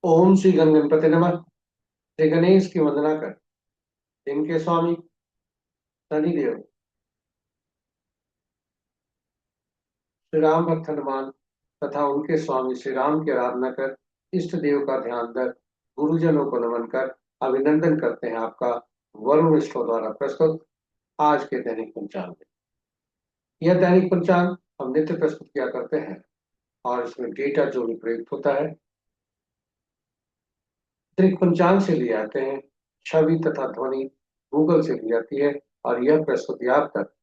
ओम श्री गणपति नमः। श्री गणेश की वंदना कर। इनके स्वामी शनिदेव, श्री राम भक्त हनुमान तथा उनके स्वामी श्री राम की आराधना कर, इष्ट देव का ध्यान कर, गुरुजनों को नमन कर अभिनंदन करते हैं आपका वरुण स्टोर द्वारा प्रस्तुत आज के दैनिक पंचांग में। यह दैनिक पंचांग हम नित्य प्रस्तुत किया करते हैं और इसमें डेटा जो भी प्रयुक्त होता है दैनिक पंचांग से लिए आते हैं, छवि तथा ध्वनि गूगल से ली जाती है और यह प्रस्तुति आप तक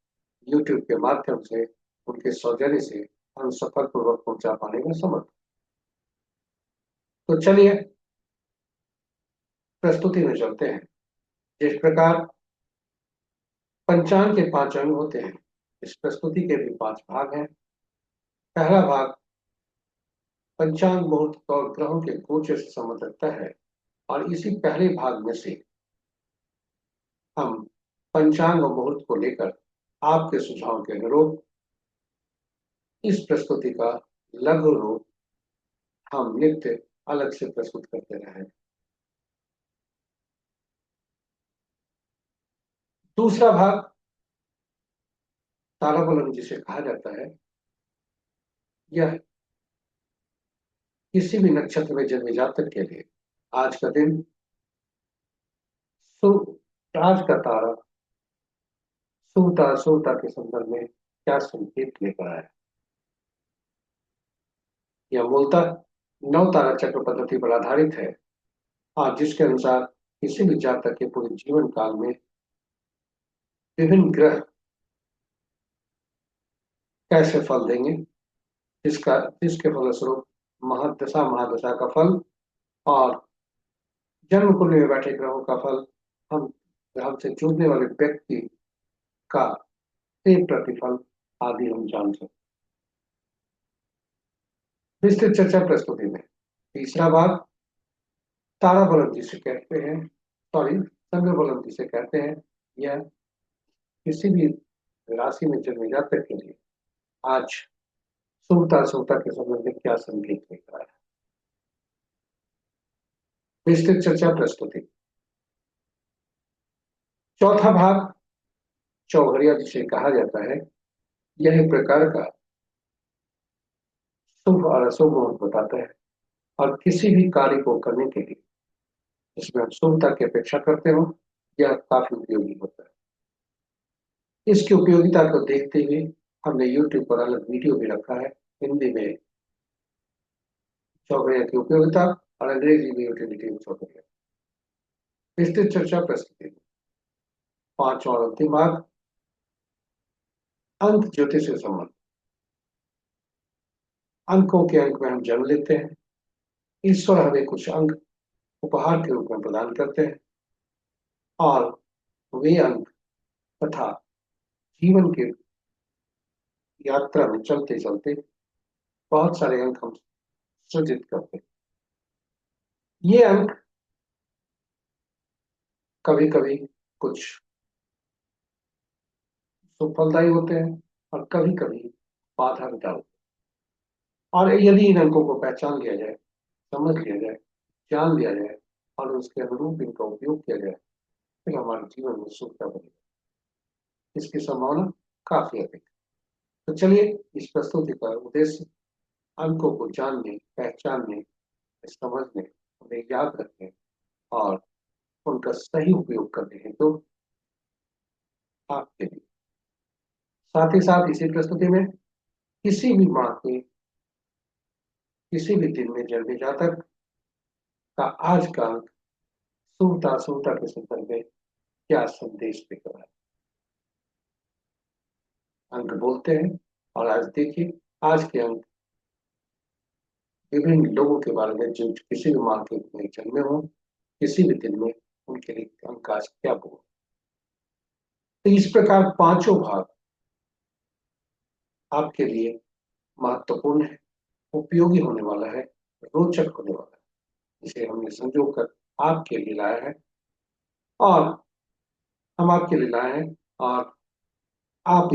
यूट्यूब के माध्यम से उनके सौजन्य से हम सफलपूर्वक पहुंचा पाने में समर्थ। तो चलिए प्रस्तुति में चलते हैं। जिस प्रकार पंचांग के 5 अंग होते हैं, इस प्रस्तुति के भी 5 भाग हैं। पहला भाग पंचांग मुहूर्त और ग्रहों के गोचर से संबंध रखता है और इसी पहले भाग में से हम पंचांग और मुहूर्त को लेकर आपके सुझाव के अनुरूप इस प्रस्तुति का लघु रूप हम नित्य अलग से प्रस्तुत करते रहे। दूसरा भाग ताराबलम जिसे कहा जाता है, यह किसी भी नक्षत्र में जन्मे जातक के लिए आज का दिन आज का तारा शुभता के संदर्भ में क्या संकेत लेकर आया। यह मूलतः 9 तारा चक्र पद्धति पर आधारित है और जिसके अनुसार किसी भी जातक के पूरे जीवन काल में विभिन्न ग्रह कैसे फल देंगे, जिसके फलस्वरूप महादशा का फल और जन्म कुंडली में बैठे ग्रहों का फल, हमसे जुड़ने वाले व्यक्ति का प्रतिफल आदि हम जान सकते। विस्तृत चर्चा प्रस्तुति में तीसरा भाग तारा बलम जिसे कहते हैं, चंद्र बलम जिसे कहते हैं, यह किसी भी राशि में जन्मे जातक के लिए आज शुभता के संबंध में क्या संकेत लेकर आया। विस्तृत चर्चा प्रस्तुति। चौथा भाग चौघड़िया जिसे कहा जाता है, यह एक प्रकार का शुभ और अशुभ मुहूर्त बताता है और किसी भी कार्य को करने के लिए जिसमें हम शुभता की अपेक्षा करते हो, यह काफी उपयोगी होता है। इसकी उपयोगिता को देखते हुए हमने YouTube पर अलग वीडियो भी रखा है, हिंदी में चौघड़िया की उपयोगिता और अंग्रेजी में यूटिलिटी ऑफ चौघड़िया। विस्तृत चर्चा प्रस्तुति। 5वां और अंतिम भाग अंक ज्योतिष से संबंध। अंकों के अंक में हम जन्म लेते हैं, ईश्वर हमें कुछ अंक उपहार के रूप में प्रदान करते हैं और वे अंक तथा जीवन की यात्रा में चलते चलते बहुत सारे अंक हम सृजित करते हैं। ये अंक कभी कभी कुछ सुफलदायी होते हैं और कभी कभी बाधा भी डालते हैं, और यदि इन अंकों को पहचान लिया जाए, समझ लिया जाए, जान लिया जाए और उसके अनुरूप इनका उपयोग किया जाए, फिर हमारे जीवन में सुखता बनेगा। इसकी संभावना काफी अधिक। तो चलिए इस प्रस्तुति का उद्देश्य अंकों को जानने, पहचानने, समझने, उन्हें याद रखने और उनका सही उपयोग करने हेतु आपके लिए। साथ ही साथ इसी प्रस्तुति में किसी भी माह के किसी भी दिन में जन्मे जातक का आज का अंक शुभता के संदर्भ में क्या संदेश देकर है, अंक बोलते हैं। और आज देखिए आज के अंक विभिन्न लोगों के बारे में जो किसी भी माह के में जन्मे हो, किसी भी दिन में उनके लिए अंक आज क्या बोल। तो इस प्रकार 5 भाग आपके लिए महत्वपूर्ण है, उपयोगी होने वाला है, रोचक होने वाला है, इसे हमने संजो कर आपके लिए लाया है और हम आपके लिए लाए हैं और आप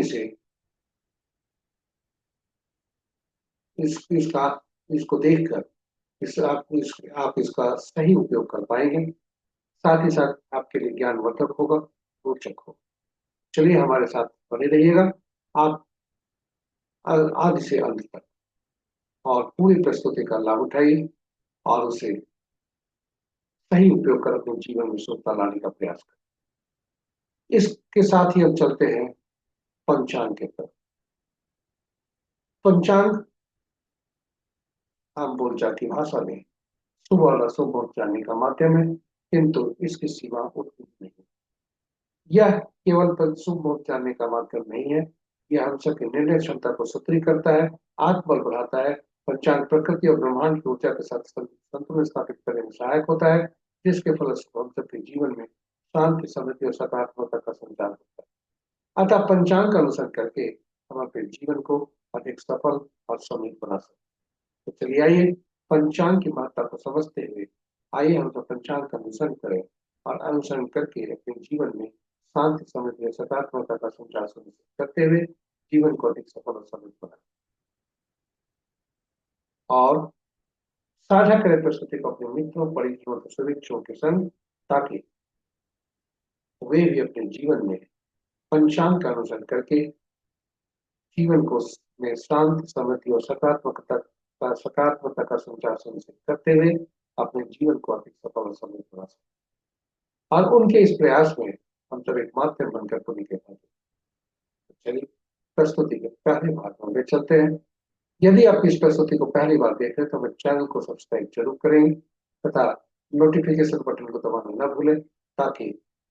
इसको देखकर आप इसका सही उपयोग कर पाएंगे। साथ ही साथ आपके लिए ज्ञानवर्धक होगा, रोचक होगा। चलिए हमारे साथ बने रहिएगा आप आदि से अंत तक, और पूरी प्रस्तुति का लाभ उठाइए और उसे सही उपयोग कर अपने जीवन में शुद्धता लाने का प्रयास करें। इसके साथ ही हम चलते हैं पंचांग के तरफ। पंचांग हम बोलचाल की भाषा में शुभ और अशुभ मुहूर्त जानने का माध्यम है, किंतु इसकी सीमा उतनी नहीं है। यह केवल शुभ मुहूर्त जानने का माध्यम नहीं है, यह हम सबकी निर्णय क्षमता को सुदृढ़ करता है, आत्मबल बढ़ाता है। पंचांग प्रकृति और ब्रह्मांड की ऊर्जा के साथ संतुलन स्थापित करने में सहायक होता है, जिसके फलस्वरूप हम सबके जीवन में शांति, समृद्धि और सकारात्मकता का संचार होता है। अतः पंचांग का अनुसरण करके हम अपने जीवन को अधिक सफल और समृद्ध बना सकते हैं। तो चलिए आइए पंचांग की महत्ता को समझते हुए आइए हम तो पंचांग का अनुसरण करें, और अनुसरण करके अपने जीवन में शांति, समृद्धि और सकारात्मकता का संचार सुनिश्चित करते हुए जीवन को अधिक सफल और समृद्ध बनाए, और साझा करें प्रस्तुति को अपने मित्रों, परिजनों और शुभेच्छुओं के संग, ताकि वे भी अपने जीवन में पंचांग का अनुसरण करके जीवन को में शांति, समृद्धि और सकारात्मकता का संचार सुनिश्चित करते हुए अपने जीवन को अधिक सफल और समृद्ध बना सकते, और उनके इस प्रयास में हम सब एक माध्यम बनकर पुण्य के भागी। चलिए प्रस्तुति के पहले भाग में ले चलते हैं। यदि आप इस प्रस्तुति को पहली बार देख रहे हैं तो हमें चैनल को सब्सक्राइब जरूर करें तथा नोटिफिकेशन बटन को दबाना न भूलें, ताकि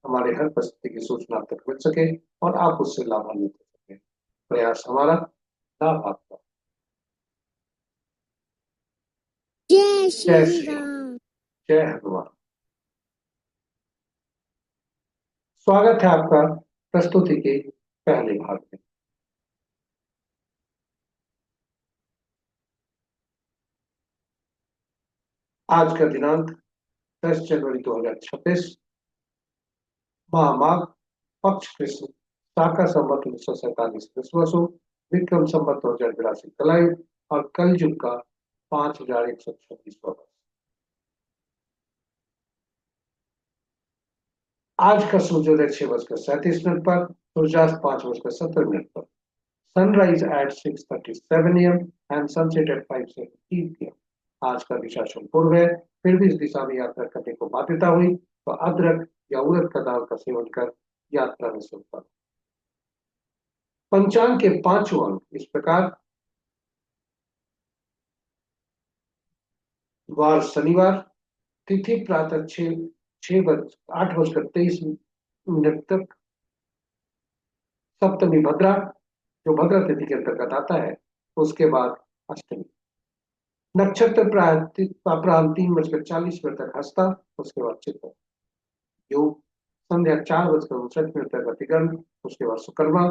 हमारे हर प्रस्तुति की सूचना आप तक मिल सके और आप उससे लाभान्वित हो सके। प्रयास हमारा, लाभ आपका। जय जय श्री श्री राम, राम। जय हनुमान। स्वागत है आपका प्रस्तुति के पहले भाग में। आज का दिनांक 10 जनवरी 2026, माह माघ, पक्ष कृष्ण, शाका संवत 1947 विश्वसु, विक्रम संवत 2082 कलयुग, और कलयुग का 5126वां वर्ष। आज का सूर्योदय 6:37 पर, सूर्यास्त 5:17 पर, sunrise at 6:37 AM and sunset at 5:17 PM। आज का दिशा शुभ पूर्व है, फिर भी इस दिशा में यात्रा करने को बाध्यता हुई तो अदरक या उड़द का दाल का सेवन कर यात्रा में शुभ फल। पंचांग के 5 अंक इस प्रकार: वार शनिवार, तिथि प्रातः 8:23 तक, सप्तमी भद्रा जो भद्रा तिथि के अंतर्गत आता है, उसके बाद अष्टमी। नक्षत्र प्रातः 3:40 तक हस्ता, उसके बाद चित्त। योग संध्या 4:59 तक अतिगर्ण, उसके बाद सुकर्मा,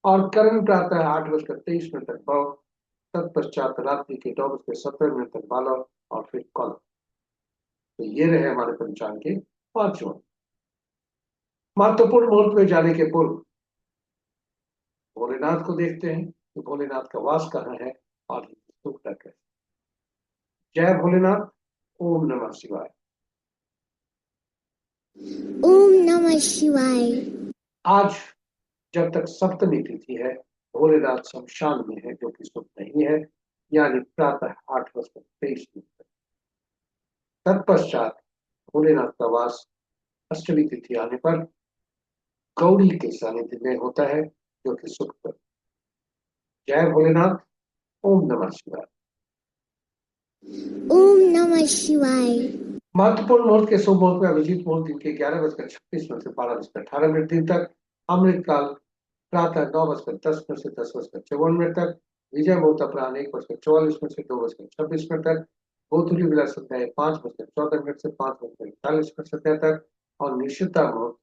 और कर्ण प्रातः 8:23 तक भव, तत्पश्चात रात्रि के 9:17 तक बालव, और फिर कल। तो ये रहे हमारे पंचांग के 5 अंक। महत्वपूर्ण मुहूर्त में जाने के पूर्व भोलेनाथ को देखते हैं कि भोलेनाथ का वास कहाँ है और सुख तक है। जय भोलेनाथ। ओम नमः शिवाय। ओम नमः शिवाय। आज जब तक सप्तमी तिथि है, भोलेनाथ शमशान में है, जो कि शुभ नहीं है, यानी प्रातः 8:23 तक। तत्पश्चात भोलेनाथ का वास अष्टमी तिथि आने पर गौरी के सानिध्य में होता है, जो कि सुखद। जय भोलेनाथ। ओम नमः शिवाय। ओम नमः शिवाय। महत्वपूर्ण मुहूर्त के शुभ मुहूर्त में अभिजीत मुहूर्त दिन के 11:36 से 12:18 दिन तक, अमृत काल प्रातः 9:10 से 10:54 तक, विजय मुहूर्त अपराह्न 1:44 से 2:26 तक, गोधूली विलास संध्या 5:14 से 5:41 तक, और निश्चिता मुहूर्त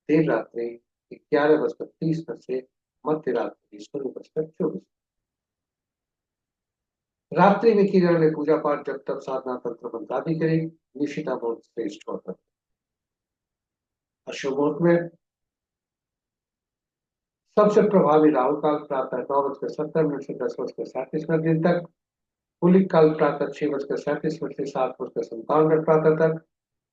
देर रात्रि 11:30 से मध्य रात्रि 0:24। रात्रि में की जाने वाली पूजा पाठ, जब तक साधना, तंत्र मंत्र आदि करें, निशिता मुहूर्त श्रेष्ठ होता है। अशुभ मुहूर्त में सबसे प्रभावी राहु काल प्रातः 9:70 से 10:37 दिन तक, पुलिक काल प्रातः 6:37 से 7:57 प्रातः तक,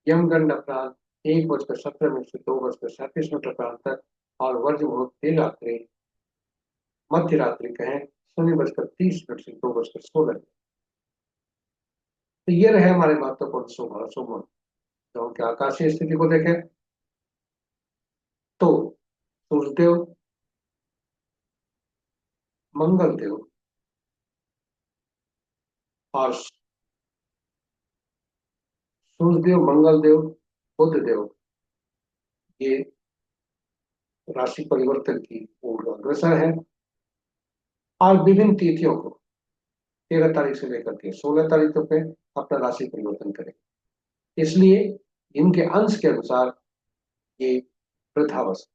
यमगंड अपराह्न 1:17 से 2:37 प्रांत तक, और वर्जभोग देर रात्रि मध्य रात्रि कहें 0:30 से 2:16। तो ये रहे हमारे महत्वपूर्ण शुभ अशुभ ग्रहों की आकाशीय स्थिति को देखें तो सूर्यदेव, मंगल देव और सूर्यदेव, मंगल देव, बुध देव, ये राशि परिवर्तन की ओर अग्रसर है और विभिन्न तिथियों को 13 तारीख से लेकर के 16 तारीख तक पे अपना राशि परिवर्तन करें। इसलिए इनके अंश के अनुसार ये वृद्धावस्था।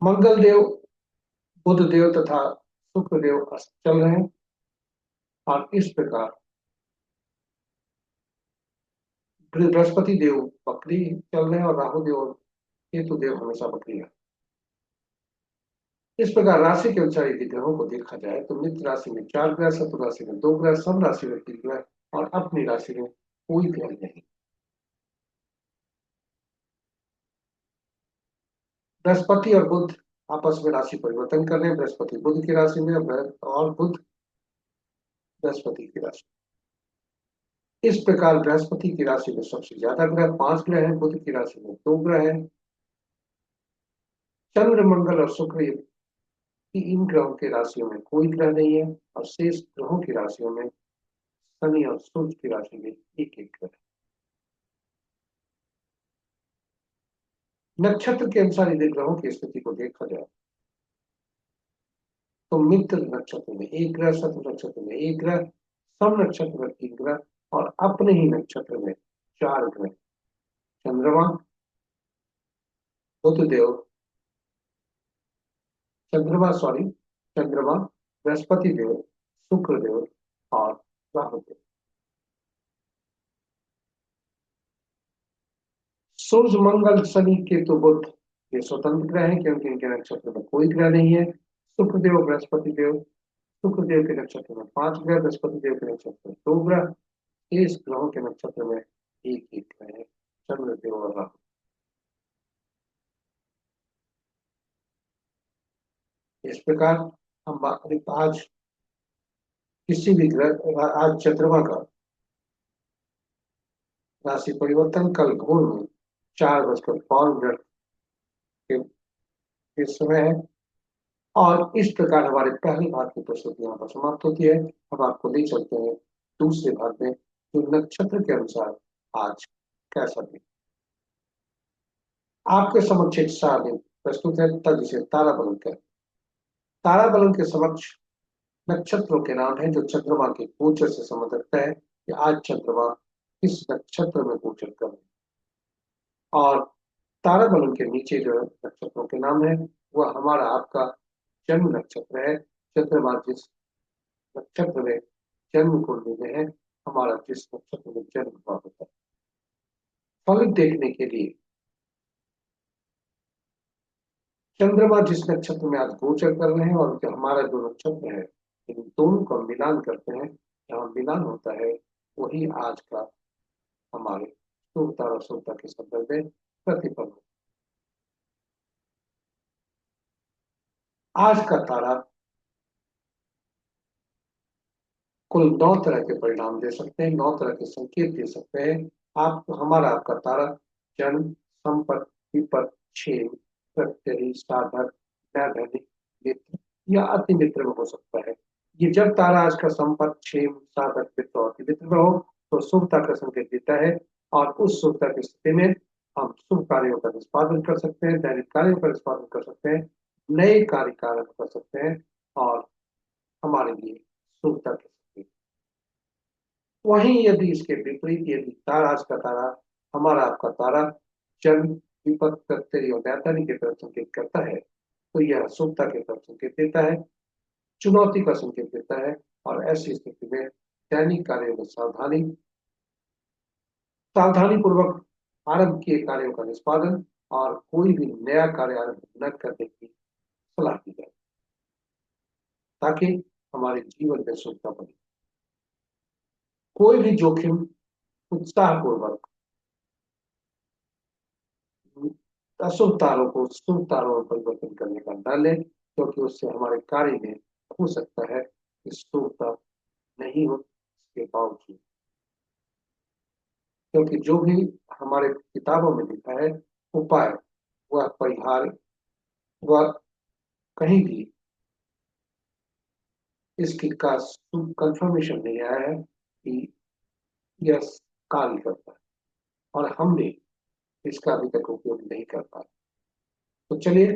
मंगल देव, बुध देव तथा शुक्र देव अस्त चल रहे हैं और इस प्रकार बृहस्पति देव बकरी चल रहे हैं और राहु देव और केतु देव हमेशा बकरी है। इस प्रकार राशि के अनुसार यदि ग्रहों को देखा जाए तो मित्र राशि में 4 ग्रह, शत्रु राशि में 2 ग्रह, सब राशि में 3 ग्रह और अपनी राशि में कोई ग्रह नहीं। बृहस्पति और बुध आपस में राशि परिवर्तन कर रहे हैं, बृहस्पति बुध की राशि में और बुध बृहस्पति की राशि। इस प्रकार बृहस्पति की राशि में सबसे ज्यादा ग्रह 5 ग्रह हैं, बुध की राशि में 2 ग्रह हैं। चंद्र, मंगल और शुक्र कि इन ग्रहों की राशियों में कोई ग्रह नहीं है और शेष ग्रहों की राशियों में शनि और सूर्य की राशि में एक एक ग्रह। नक्षत्र के अनुसार यदि ग्रहों की स्थिति को देखा जाए तो मित्र नक्षत्र में 1 ग्रह, शत्रु नक्षत्र में 1 ग्रह, सम नक्षत्र में 3 ग्रह और अपने ही नक्षत्र में 4 ग्रह। चंद्रमा, बुध देव, चंद्रमा, बृहस्पति देव, शुक्र देव और राहु देव। सूर्य, मंगल, शनि, केतु, बुध ये स्वतंत्र ग्रह हैं क्योंकि इनके नक्षत्र में कोई ग्रह नहीं है। शुक्र देव, बृहस्पति देव, शुक्र देव के नक्षत्र में 5 ग्रह, बृहस्पति देव के नक्षत्र में 2 ग्रह, इस ग्रहों के नक्षत्र में एक एक ग्रह है, चंद्र देव और राहु। इस प्रकार हम आज किसी भी ग्रह, आज चंद्रमा का राशि परिवर्तन कल भोर में 4:05 के समय है और इस प्रकार हमारे पहले भाग की प्रस्तुति यहाँ पर समाप्त होती है। अब आपको ले चलते हैं दूसरे भाग में जो नक्षत्र के अनुसार आज कैसा दिन। आपके समक्ष एक सारणी प्रस्तुत है तथा जिसे तारा बलन कहते हैं। तारा बलन के समक्ष नक्षत्रों के नाम है जो चंद्रमा के गोचर से संबंध रखता है कि आज चंद्रमा किस नक्षत्र में गोचर कर रहे हैं। और तारा बलन के नीचे जो नक्षत्रों के नाम है वह हमारा आपका जन्म नक्षत्र है। चंद्रमा जिस नक्षत्र में जन्म कुंडली में है, हमारा जिस नक्षत्र में जन्म हुआ होता है। फलित देखने के लिए चंद्रमा जिस नक्षत्र में आज गोचर कर रहे हैं और जो हमारा जो नक्षत्र है इन दोनों का मिलान करते हैं, जहाँ मिलान होता है वही आज का हमारे शुभता और अशुभता के संदर्भ में प्रतिफल है। आज का तारा कुल 9 तरह के परिणाम दे सकते हैं, 9 तरह के संकेत दे सकते हैं। हमारा आपका तारा जन्म, संपत, विपत, क्षेम, प्रत्यरि, साधक, वैधानिक, मित्र या अति मित्र में हो सकता है। ये जब तारा आज का संपत, क्षेम, साधक, मित्र और अति मित्र में हो तो शुभता का संकेत देता है और उस शुभता की स्थिति में हम शुभ कार्यों का निष्पादन कर सकते हैं, दैनिक कार्यों का निष्पादन कर सकते हैं, नए कार्य कार्य कर सकते हैं और हमारे लिए शुभता की स्थिति। वहीं यदि इसके विपरीत यदि तारा आज का तारा हमारा आपका तारा जन्म, विपत, प्रत्यय और वैतरणी की तरफ संकेत करता है तो यह शुभता की तरफ संकेत देता है, चुनौती का संकेत देता है और ऐसी स्थिति में दैनिक कार्यों में सावधानी पूर्वक आरंभ किए कार्यों का निष्पादन और कोई भी नया कार्य आरंभ न करने की सलाह दी जाए, ताकि हमारे जीवन में सुखता बने। कोई भी जोखिम उत्साहपूर्वक अशुभ तारों को शुभ तारों में परिवर्तन करने का न ले, क्योंकि उससे हमारे कार्य में हो सकता है कि शुभता नहीं हो इसके बावजूद। क्योंकि जो भी हमारे किताबों में लिखा है उपाय, वह परिहार, वह कहीं भी इसकी का कंफर्मेशन नहीं आया है कि यह कार्य करता है, और हमने इसका अभी तक उपयोग नहीं कर पाए। तो चलिए,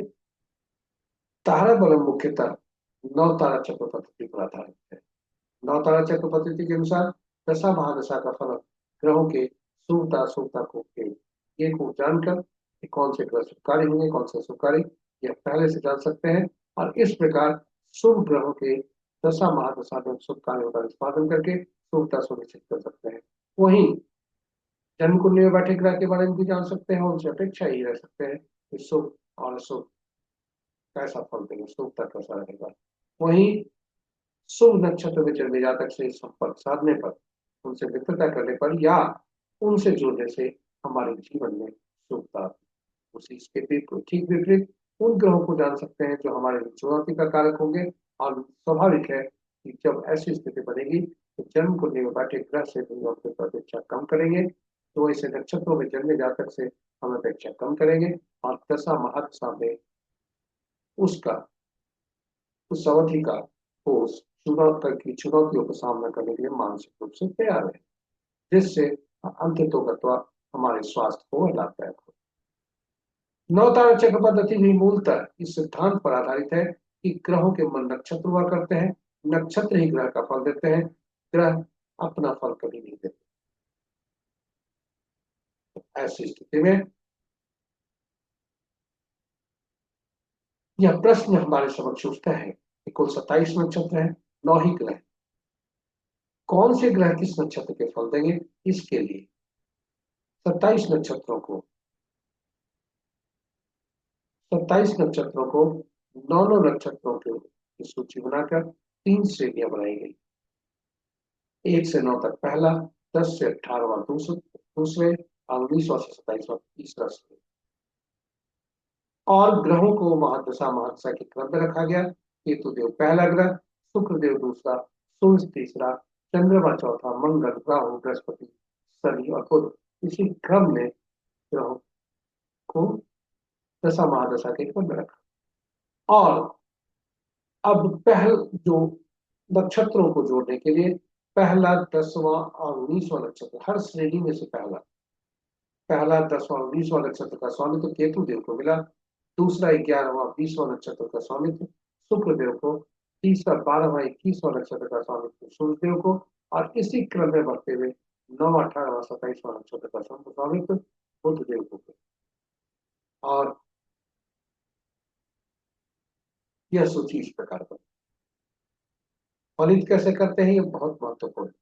तारा बलम मुख्यतः नौ तारा चक्र पद्धति पर आधारित है। नौ तारा चक्र पद्धति के अनुसार दशा महादशा का फल ग्रहों के शुभता अशुभता को के ये को जानकर कि कौन से ग्रह शुभकारी होंगे, कौन से अशुभकारी, यह पहले से जान सकते हैं। और इस प्रकार शुभ ग्रहों के दशा महादशा में शुभ कार्यों का निष्पादन करके शुभता सुनिश्चित कर सकते हैं। वहीं जन्म कुंडली में बैठे ग्रह के बारे में भी जान सकते हैं, उनसे अपेक्षा ही रह सकते हैं कि शुभ और अशुभ कैसा फल देंगे, शुभता कैसा रहेगा। वहीं शुभ नक्षत्र में जन्मे जातक से संपर्क साधने पर, उनसे मित्रता करने पर या उनसे जुड़ने से हमारे जीवन में शुभता, उसी इसके ठीक विपरीत उन ग्रहों को जान सकते हैं जो हमारे लिए चुनौती का कारक होंगे। और स्वाभाविक है कि जब ऐसी स्थिति बनेगी तो जन्म कुंडली में बैठे ग्रह से भी हम अपनी अपेक्षा कम करेंगे, तो ऐसे नक्षत्रों में जन्मे जातक से हम अपेक्षा कम करेंगे, और दशा महादशा में उसका उस अवधि का को चुनौतियों का सामना करने के लिए मानसिक रूप से तैयार है, जिससे अंततोगत्वा हमारे स्वास्थ्य को लाभदायक हो। नौ तारा चक्र पद्धति भी मूलतः इस सिद्धांत पर आधारित है कि ग्रहों के मन नक्षत्र हुआ करते हैं, नक्षत्र ही ग्रह का फल देते हैं, ग्रह अपना फल कभी नहीं देते। ऐसी स्थिति में यह प्रश्न हमारे समक्ष उठता है कि कुल 27 नक्षत्र है, 9 ही ग्रह, कौन से ग्रह किस नक्षत्र के फल देंगे। इसके लिए 27 नक्षत्रों को 27 नक्षत्रों को 9 नक्षत्रों की सूची बनाकर 3 श्रेणियां बनाई गई। 1 से 9 तक पहला, 10 से 18वां दूसरे, और 19वां से 27वां तीसरा श्रेणी। और ग्रहों को महादशा महादशा के क्रम में रखा गया। केतु देव पहला ग्रह, शुक्र देव दूसरा, सूर्य तीसरा, चंद्रमा चौथा, मंगल, राहु, बृहस्पति, शनि और बुध, इसी क्रम में ग्रहों को दशा महादशा के क्रम में रखा। और अब जो नक्षत्रों को जोड़ने के लिए पहला, 10वां और 19वां नक्षत्र, हर श्रेणी में से पहला 10वां 19वां नक्षत्र का स्वामित्व केतु देव को मिला। दूसरा 11वां 20वां नक्षत्र का स्वामित्व शुक्र देव को। तीसरा 12वां 21वां नक्षत्र का स्वामित्व सूर्य देव को। और इसी क्रम में बढ़ते हुए 9वां 18वां 27वां नक्षत्र का स्वामित्व बुध देव को। और यह सूची इस प्रकार पर फलित कैसे करते हैं, ये बहुत महत्वपूर्ण है।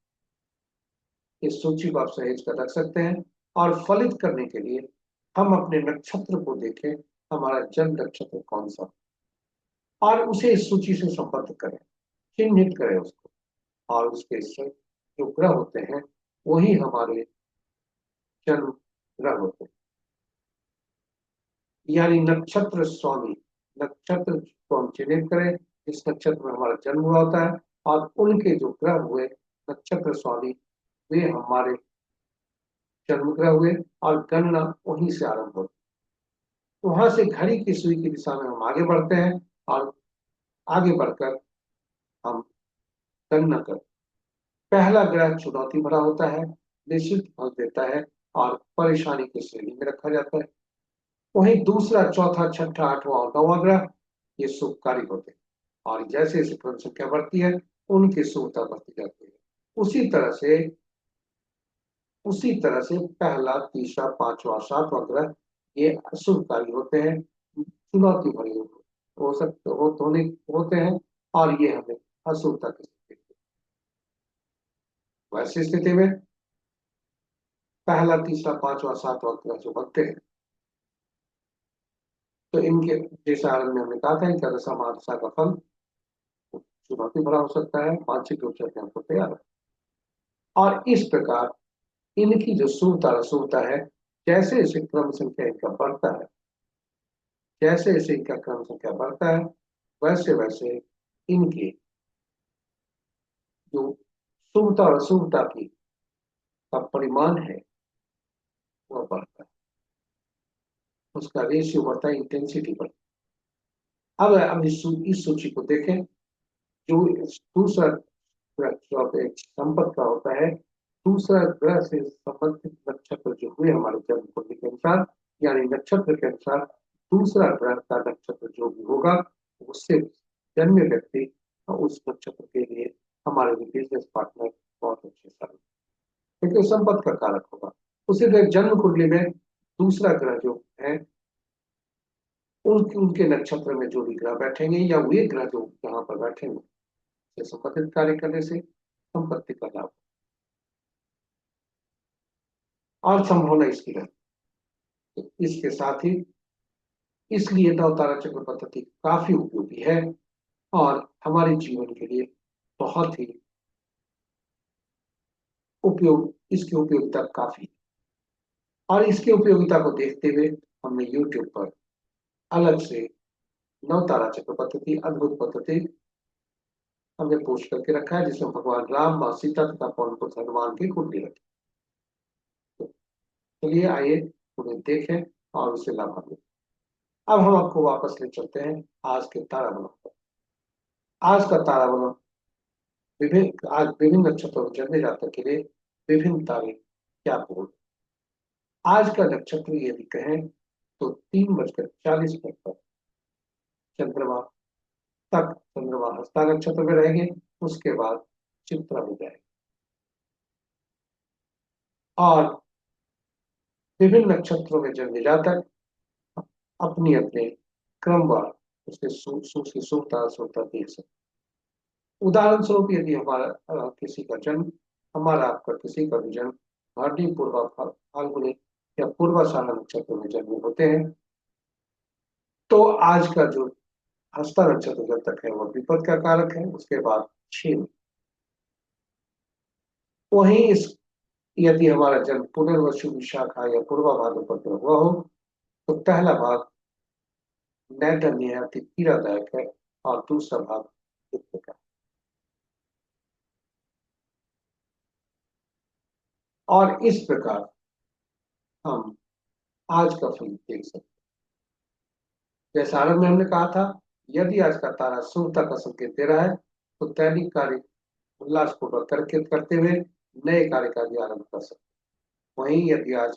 इस सूची को आप सहेज कर रख सकते हैं, और फलित करने के लिए हम अपने नक्षत्र को देखें, हमारा जन्म नक्षत्र कौन सा, और उसे इस सूची से संबद्ध करें, चिन्हित करें उसको, और उसके जो ग्रह होते हैं वही हमारे जन्म ग्रह होते हैं। यानी नक्षत्र स्वामी, नक्षत्र को हम चिन्हित करें जिस नक्षत्र में हमारा जन्म हुआ होता है, और उनके जो ग्रह हुए नक्षत्र स्वामी वे हमारे जन्म ग्रह हुए, और गणना वहीं से आरंभ होती है। वहां से घड़ी की सुई की दिशा में हम आगे बढ़ते हैं, और आगे बढ़कर हम गणना करते हैं। पहला ग्रह चुनौती भरा होता है, निश्चित फल देता है, और परेशानी की श्रेणी में रखा जाता है। वहीं दूसरा, चौथा, छठा, 8वां और 9वां ग्रह ये शुभकारी होते हैं, और जैसे जैसे क्रम संख्या बढ़ती है उनकी शुभता बढ़ती जाती है। उसी तरह से पहला, तीसरा, पांचवा, सातवां ग्रह ये अशुभकारी होते हैं, चुनौती भरे हो सकते होते हैं, और ये हमें अशुभता की स्थिति देते हैं। वैसी स्थिति में पहला, तीसरा, पांचवा, सातवां ग्रह जो बनते हैं, तो इनके जैसे आरंभ में हमने कहा था, इनका दशा महादशा का फल चुनौती भरा हो सकता है, मानसिक रूप से अपने आप को तैयार रखें। और इस प्रकार इनकी जो शुभता अशुभता है, जैसे जैसे क्रम संख्या इनका बढ़ता है, जैसे जैसे इनका क्रम संख्या बढ़ता है, वैसे वैसे इनके जो शुभता और अशुभता की का परिमाण है वह बढ़ता है, उसका रेशियो बढ़ता है, इंटेंसिटी बढ़ती है। अब इस सूची को देखें। जो दूसरा ग्रह जो एक संपत्ति का होता है, दूसरा ग्रह से संबंधित नक्षत्र जो हुए हमारे जन्म कुंडली के अनुसार, यानी नक्षत्र के अनुसार दूसरा ग्रह का नक्षत्र जो भी होगा, उससे जन्मे व्यक्ति उस नक्षत्र के लिए हमारे बिजनेस पार्टनर बहुत अच्छे साबित, क्योंकि संपत्ति का कारक होगा। उसी तरह जन्म कुंडली में दूसरा ग्रह जो है, उनके नक्षत्र में जो भी ग्रह बैठेंगे या वे ग्रह जो यहाँ पर बैठेंगे, से संबंधित कार्य करने से संपत्ति का लाभ और संभावना इसकी रहती है। इसके साथ ही इसलिए नवतारा चक्र पद्धति काफी उपयोगी है और हमारे जीवन के लिए बहुत ही इसकी उपयोगिता काफी है। और इसकी उपयोगिता को देखते हुए हमने YouTube पर अलग से नवतारा चक्र पद्धति, अद्भुत पद्धति हमने पोस्ट करके रखा है, जिसमें भगवान राम, माँ सीता तथा पवन पुत्र हनुमान की कुंडली रखी। तो चलिए आइए उन्हें देखें और उसे लाभान्वित। अब हम आपको वापस ले चलते हैं आज के ताराबलों पर। आज का ताराबलों आज विभिन्न नक्षत्रों में जन्मे जातक के लिए विभिन्न तारे क्या बोल। आज का नक्षत्र यदि कहें तो 3:40 पर चंद्रमा चंद्रमा हस्ता नक्षत्र में रहेंगे, उसके बाद चित्रा में जाएंगे और विभिन्न नक्षत्रों में जन्मे जातक अपनी अपने क्रमवार उसके सूखता सूखता देख सकते। उदाहरण स्वरूप यदि हमारा किसी का जन्म, हमारा आपका किसी का भी जन्म भरणी पूर्वा फाल्गुनी या पूर्वाषाढ़ नक्षत्र में जन्म होते हैं, तो आज का जो हस्ता नक्षत्र जब तक है वह विपद का कारक है। उसके बाद 6 वहीं इस यदि हमारा जन्म पुनर्वसु विशाखा या पूर्वा भाद्रपद में हुआ हो तो पहला भाग नैधन्य है, अति पीड़ादायक है, और दूसरा भाग दुख का। और इस प्रकार हम आज का फल देख सकते हैं। जैसा आरंभ में हमने कहा था, यदि आज का तारा शुभता का संकेत दे रहा है तो दैनिक कार्य उल्लासपूर्वक करते हुए नए कार्य का भी आरंभ कर सकते हैं। वहीं यदि आज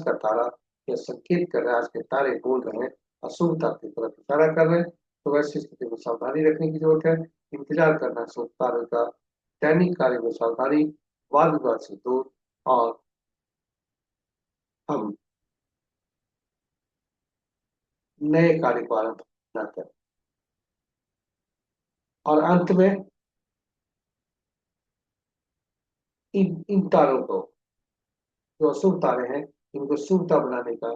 का तारा यह संकेत कर रहा है, आज के तारे बोल रहे हैं अशुभता की तरफ इशारा कर रहे हैं, तो वैसी स्थिति में सावधानी रखने की जरूरत है। इंतजार करना शुभ तारे का, दैनिक कार्य में सावधानी, वाद विवाद से दूर, और हम नए कार्य को आरंभ न करें। और अंत में इन तारों को, जो अशुभ तारे हैं, इनको शुभता बनाने का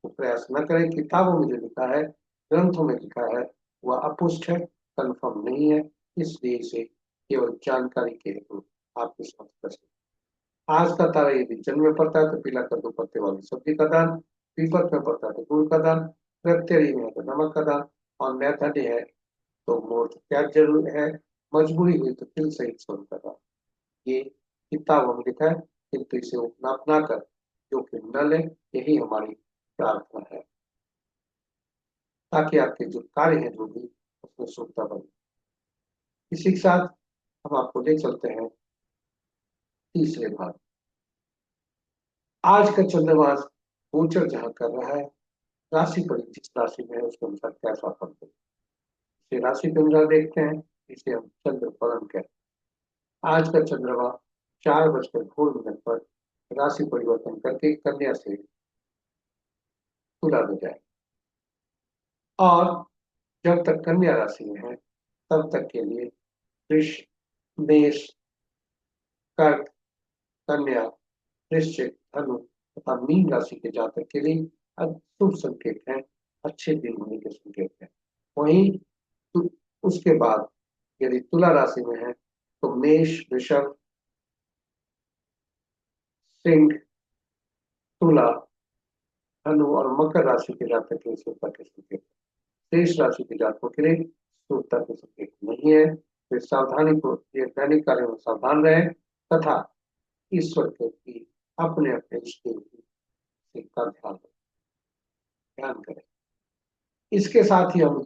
प्रयास न करें। किताबों में जो लिखा है, ग्रंथों में लिखा है, वह अपुष्ट है, कंफर्म नहीं है, इसलिए इसे केवल जानकारी के हेतु आपके समक्ष प्रस्तुत। आज का तारा यदि जन्म में पड़ता है तो पीला कद्दू पत्ते वाली सब्जी का दान, विपत में पड़ता है तो गुड़ का दान, प्रत्यरी में है तो नमक का दान, और नैथन्य है तो मोर त्याग जरूर है, मजबूरी हुई तो तिल सहित स्वर्ण का दान। ये किताबों में लिखा है, किंतु इसे अपना कर जो कि न ले, यही हमारी प्रार्थना है, ताकि आपके जो कार्य है जो भी उसमें शुभता बने। इसी के साथ हम आपको ले चलते हैं तीसरे भाग। आज का चंद्रमास गोचर जहां कर रहा है, राशि पर जिस राशि में है उसके अनुसार कैसा फल दे, इसे राशि के अनुसार देखते हैं। इसे हम चंद्र परम कहते हैं। आज का चंद्रमा 4:02 पर राशि परिवर्तन करके कन्या से तुला में जाए, और जब तक कन्या राशि में है तब तक के लिए वृष, मेष, कर्क, कन्या, वृश्चिक, धनु तथा मीन राशि के जातक के लिए शुभ संकेत हैं, अच्छे दिन होने के संकेत हैं। वहीं उसके बाद यदि तुला राशि में है तो मेष, वृषभ, सिंह, तुला, धनु और मकर राशि के जातक के लिए शुभता के संकेत। शेष राशि के जातकों के लिए शुभता के संकेत नहीं है। वे सावधानी को ये दैनिक कार्यों में सावधान रहे तथा ईश्वर के प्रति अपने अपने इष्ट देव का ध्यान करें। इसके साथ ही हम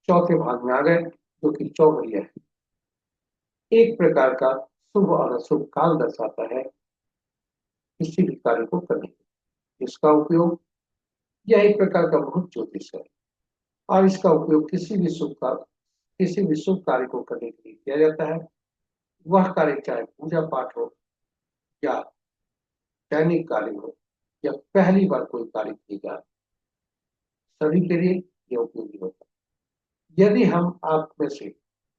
चौथे भाग में आ गए जो कि चौघड़िया है। एक प्रकार का शुभ और अशुभ काल दर्शाता है किसी भी कार्य को करने के। इसका उपयोग, यह एक प्रकार का भूत ज्योतिष है और इसका उपयोग किसी भी शुभ कार्य को करने के लिए किया जाता है। वह कार्य चाहे पूजा पाठ हो या दैनिक कार्य हो या पहली बार कोई कार्य किया जाए, सभी के लिए यह उपयोगी होता है। यदि हम आप में से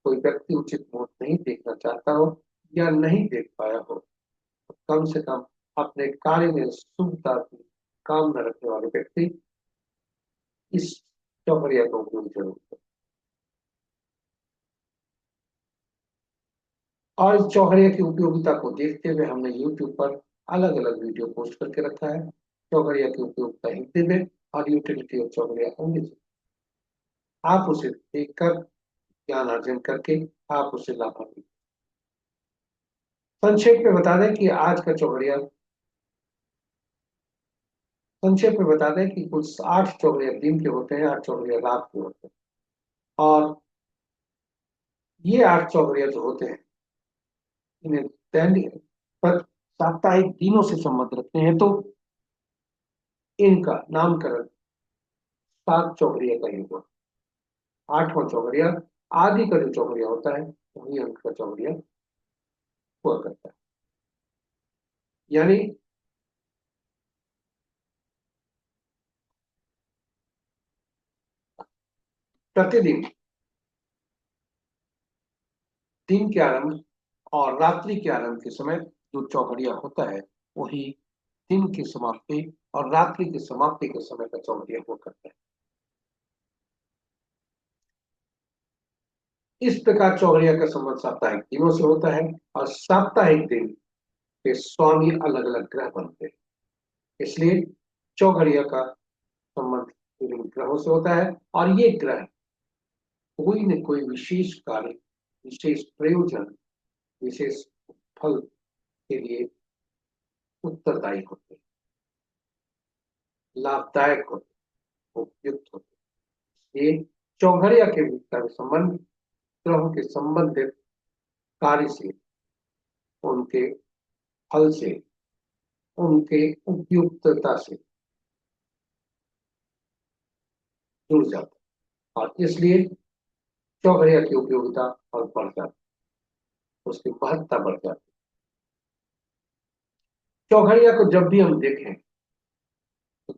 कोई व्यक्ति उचित मुहूर्त नहीं देखना चाहता हो या नहीं देख पाया हो तो कम से कम अपने कार्य में शुभता की कामना रखने वाले व्यक्ति इस चौघड़िया का उपयोग जरूर करें। और इस चौघड़िया की उपयोगिता को देखते हुए हमने YouTube पर अलग अलग वीडियो पोस्ट करके रखा है। चौघड़िया की उपयोगिता हिंदी में और यूटिलिटी ऑफ चौघड़िया अंग्रेजी। आप उसे देखकर ज्ञान अर्जन करके आप उसे लाभान्वित। संक्षेप में बता दें कि आज का चौघड़िया, संक्षेप में बता दें कि कुल 8 चौघड़िया दिन के होते हैं, 8 चौघड़िया रात के होते हैं। और ये 8 चौघड़िया जो होते हैं इन्हें दैनिक पर साप्ताहिक दिनों से संबंध रखते हैं तो इनका नामकरण 7 चौघड़िया का ही हुआ। 8वां चौघड़िया आदि का जो चौघड़िया होता है वही अंक का चौघड़िया हुआ करता है। यानी प्रतिदिन दिन के आरंभ और रात्रि के आरंभ के समय जो चौघड़िया होता है वही दिन की समाप्ति और रात्रि की समाप्ति के समय का चौघड़िया हुआ करता है। इस प्रकार चौघड़िया का संबंध साप्ताहिक दिनों से होता है और साप्ताहिक दिन के स्वामी अलग अलग ग्रह बनते हैं। इसलिए चौघड़िया का संबंध विभिन्न ग्रहों से होता है और ये ग्रह कोई न कोई विशेष कार्य, विशेष प्रयोजन, विशेष फल के लिए उत्तरदायी होते हैं, लाभदायक होते हैं, उपयुक्त होते हैं। ये चौघड़िया के संबंध ग्रहों के संबंधित कार्य से, उनके फल से, उनके उपयुक्तता से जुड़ जाता है और इसलिए चौघड़िया की उपयोगिता और बढ़ जाती है, उसकी महत्ता बढ़ जाती है। चौघड़िया को जब भी हम देखें तो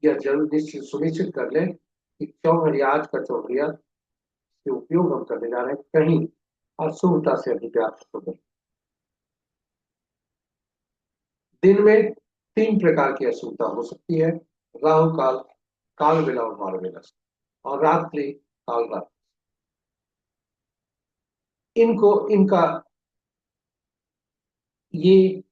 यह जरूर निश्चित सुनिश्चित कर लें कि चौघड़िया, आज का चौघड़िया के उपयोग हम करने जा रहे हैं कहीं अशुभता से अभिव्याप्त हो गए। दिन में 3 प्रकार की अशुभता हो सकती है, राहु काल, काल बेला और मार बेला से, और रात्रि काल रात्रि। इनका ये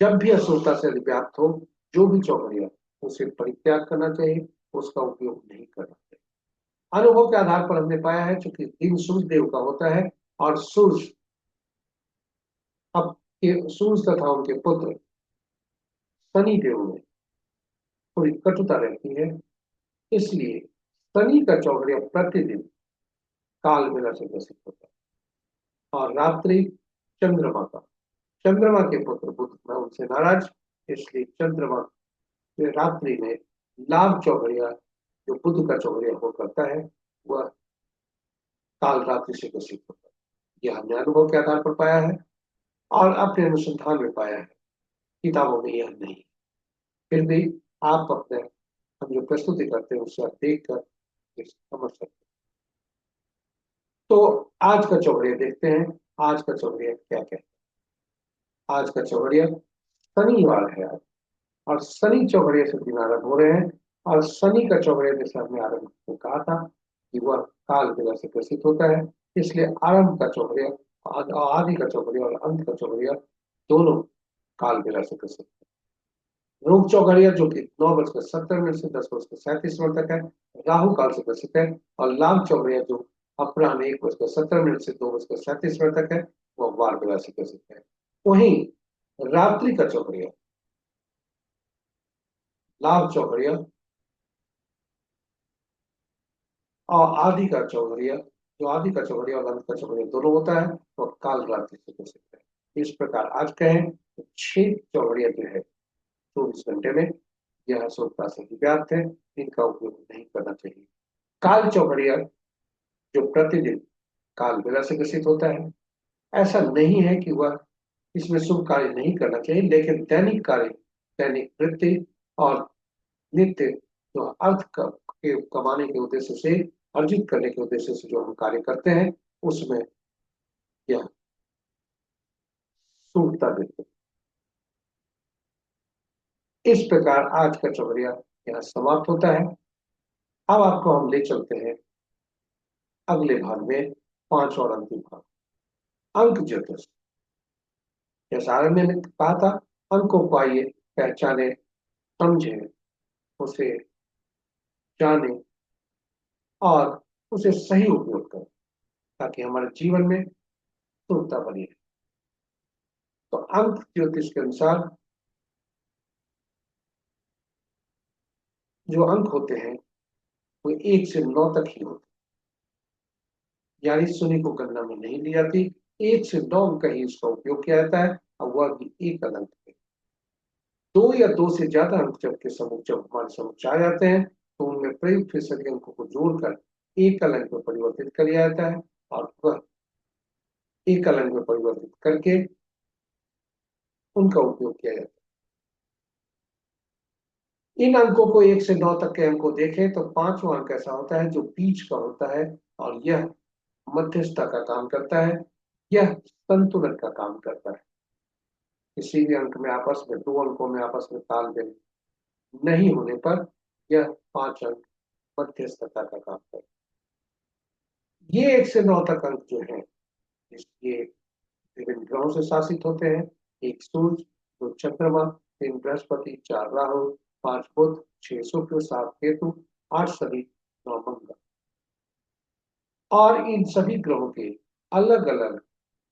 जब भी अशुभता से अभिव्याप्त हो, जो भी चौघड़िया, उसे परित्याग करना चाहिए, उसका उपयोग नहीं करना चाहिए। अनुभव के आधार पर हमने पाया है क्योंकि दिन सूर्य देव का होता है और सूर्य तथा उनके पुत्र शनि देव में थोड़ी कटुता रहती है। इसलिए शनि का चौघड़िया प्रतिदिन काल बेला से ग्रसित होता है और रात्रि चंद्रमा का, चंद्रमा के पुत्र बुध में उनसे नाराज, इसलिए चंद्रमा के रात्रि में लाभ चौघड़िया जो बुध का चौघड़िया हो करता है वह काल रात्रि से ग्रसित होता है। यह हमने अनुभव के आधार पर पाया है और अपने अनुसंधान में पाया है, किताबों में यह नहीं। फिर भी आप अपने, हम जो प्रस्तुति करते हैं उससे आप देख कर समझ सकते हैं। तो आज का चौघड़िया देखते हैं, आज का चौघड़िया क्या कहता है। आज का चौघड़िया शनिवार है आज, और शनि चौघड़िया से दिन आरंभ हो रहे हैं और शनि का चौघड़िया, जैसे हमने आरंभ में कहा था कि वह काल बिरह से ग्रसित होता है, इसलिए आरंभ का चौघड़िया, आदि का चौघड़िया और अंत का चौघड़िया दोनों काल बिरह से ग्रसित है। रोग चौघड़िया जो कि 9:17 से 10:37 तक है, राहु काल से ग्रसित है। और लाभ चौघड़िया जो अपराह्न 1:17 से 2:37 तक है, वह वार बिरह से ग्रसित है। वहीं रात्रि का चौघड़िया, लाभ चौघड़िया और आदि का चौघड़िया, जो आदि का चौघड़िया और अंत का चौघड़िया दोनों होता है, तो काल रात्रि से ग्रसित है। इस प्रकार आज कहें तो 6 चौघड़िया जो है 24 घंटे में, यह सोचता से व्याप्त है, इनका उपयोग नहीं करना चाहिए। काल चौघड़िया जो प्रतिदिन काल बेला से ग्रसित होता है, ऐसा नहीं है कि वह इसमें शुभ कार्य नहीं करना चाहिए, लेकिन दैनिक कार्य, दैनिक वृत्ति और नित्य जो के कमाने के उद्देश्य से, अर्जित करने के उद्देश्य से जो हम कार्य करते हैं, उसमें यह शुभता देते हैं। इस प्रकार आज का चौघड़िया यहाँ समाप्त होता है। अब आपको हम ले चलते हैं अगले भाग में, 5 और अंतिम भाग, अंक ज्योतिष। जैसा आरंभ में कहा था, अंकों को आइए पहचाने, समझे, उसे जाने और उसे सही उपयोग करें, ताकि हमारे जीवन में शुद्धता बनी रहे। तो अंक ज्योतिष के अनुसार जो अंक होते हैं वो 1 से 9 तक ही होते हैं, यानी शून्य को गणना में नहीं ली जाती। 1 से 9 अंक का ही इसका उपयोग किया जाता है, और वह भी एक अंक पे। 2 या 2 से ज्यादा अंक जब हमारे समक्ष आ जाते हैं, तो उनमें प्रयुक्त हुए सभी अंकों को जोड़कर एकल अंक में परिवर्तित कर लिया जाता है, और वह एकल अंक में परिवर्तित करके उनका उपयोग किया जाता है। इन अंकों को 1 से 9 तक के अंक को देखें तो 5वां अंक ऐसा होता है जो बीच का होता है, और यह मध्यस्थता का काम करता है, यह संतुलन का काम करता है। किसी भी अंक में आपस में, 2 अंकों में आपस में तालमेल नहीं होने पर यह 5 अंक मध्यस्थता का काम करता है। ये 1 से 9 तक अंक जो है, ये विभिन्न ग्रहों से शासित होते हैं। 1 सूर्य, 2 चंद्रमा, 3 बृहस्पति, 4 राहु, 5 बुध, 6 शुक्र, 7 केतु, 8 शनि, 9 मंगल। और इन सभी ग्रहों के अलग अलग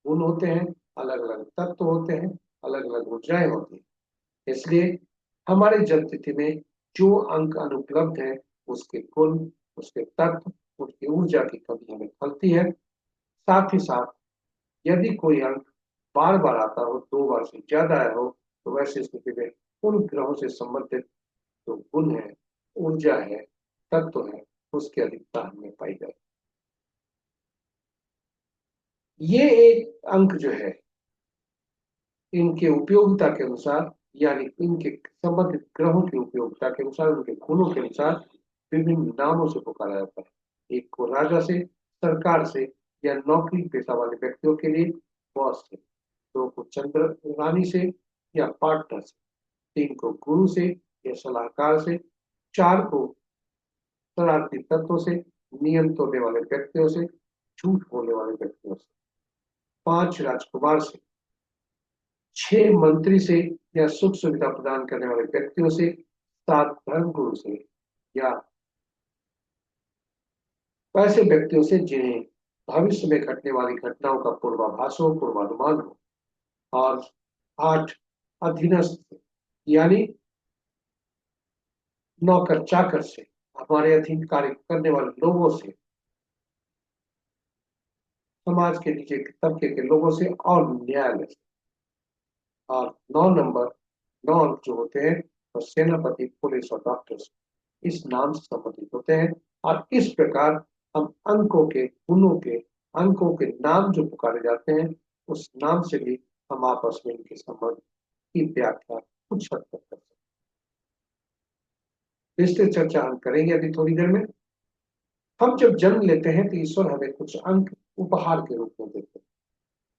गुण होते हैं, अलग अलग तत्व होते हैं, अलग अलग ऊर्जाएं होती हैं। इसलिए हमारे जन्म तिथि में जो अंक अनुपलब्ध है, उसके गुण, उसके तत्व, उसकी ऊर्जा की कमी हमें खलती है। साथ ही साथ यदि कोई अंक बार बार आता हो, 2 बार से ज्यादा आया हो, तो वैसी स्थिति में उन ग्रहों से संबंधित जो गुण है, ऊर्जा है, तत्व है, उसकी अधिकता हमें पाई जाए। ये एक अंक जो है, इनके उपयोगिता के अनुसार, यानी इनके संबंधित ग्रहों की उपयोगिता के अनुसार, उनके गुणों के अनुसार विभिन्न नामों से पुकारा जाता है। एक को राजा से, सरकार से, या नौकरी पेशा वाले व्यक्तियों के लिए बॉस से। 2 को चंद्र रानी से या पार्टनर से। 3 को गुरु से या सलाहकार से। 4 को शरारती तत्वों से, नियम तोड़ने वाले व्यक्तियों से, झूठ बोलने वाले व्यक्तियों से। 5 राजकुमार से। 6 मंत्री से या सुख सुविधा प्रदान करने वाले व्यक्तियों से। 7 धर्मगुरु से या वैसे व्यक्तियों से जिन्हें भविष्य में घटने वाली घटनाओं का पूर्वाभास हो, पूर्वानुमान हो। और 8 अधीनस्थ से, यानी नौकर चाकर से, हमारे अधीन कार्य करने वाले लोगों से, समाज के नीचे के तबके के लोगों से, और न्यायालय से। और 9 अंक जो होते हैं, तो सेनापति, पुलिस और डॉक्टर से, इस नाम से संबंधित होते हैं। और इस प्रकार हम अंकों के गुणों के, अंकों के नाम जो पुकारे जाते हैं, उस नाम से भी हम आपस में इनके संबंध की व्याख्या कुछ हद तक कर सकते हैं। विस्तृत चर्चा हम करेंगे अभी थोड़ी देर में। हम जब जन्म लेते हैं तो ईश्वर हमें कुछ अंक उपहार के रूप में देते हैं।